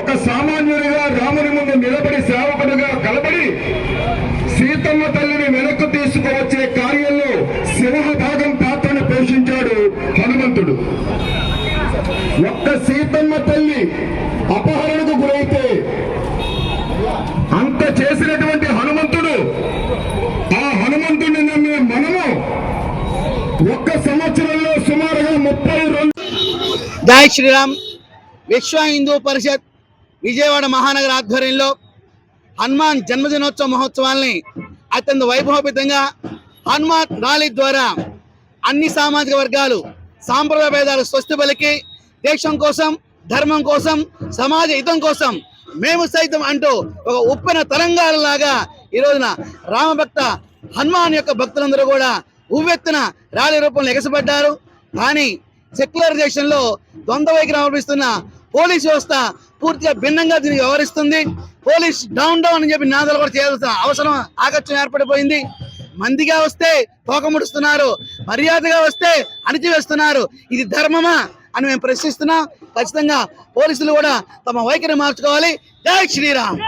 ఒక సామాన్యుడిగా రాముని ముందు నిలబడి సేవకుడిగా కలబడి సీతమ్మ తల్లిని వెనక్కు తీసుకువచ్చే కార్యంలో సింహభాగం పాత్రను పోషించాడు హనుమంతుడు. ఒక్క సీతమ్మ తల్లి అపహరణకు గురైతే అంత చేసినటువంటి హనుమంతుడు, ఆ హనుమంతుడిని నమ్మే మనము ఒక్క సంవత్సరంలో సుమారుగా 32. జై శ్రీరామ్. విశ్వ హిందూ పరిషత్ విజయవాడ మహానగర ఆధ్వర్యంలో హనుమాన్ జన్మదినోత్సవ మహోత్సవాల్ని అత్యంత వైభవపేతంగా హనుమాన్ ర్యాలీ ద్వారా అన్ని సామాజిక వర్గాలు సాంప్రదాయ భేదాలు స్వస్తి పలికి దేశం కోసం, ధర్మం కోసం, సమాజ హితం కోసం మేము సైతం అంటూ ఒక ఉప్పెన తరంగాలలాగా ఈ రోజున రామభక్త హనుమాన్ యొక్క భక్తులందరూ కూడా ఉవ్వెత్తున ర్యాలీ రూపంలో ఎగసపడ్డారు. కానీ సెక్యులరైజేషన్లో ద్వంద్వ వైఖరి అవలంబిస్తున్న పోలీస్ వ్యవస్థ పూర్తిగా భిన్నంగా దీనికి వ్యవహరిస్తుంది. పోలీస్ డౌన్ అని చెప్పి నినాదాలు కూడా చేయాల్సిన అవసరం ఆగత్యం ఏర్పడిపోయింది. మందిగా వస్తే తోకముడుస్తున్నారు, మర్యాదగా వస్తే అణిచివేస్తున్నారు. ఇది ధర్మమా అని మేము ప్రశ్నిస్తున్నాం. ఖచ్చితంగా పోలీసులు కూడా తమ వైఖరి మార్చుకోవాలి. జై శ్రీరామ్.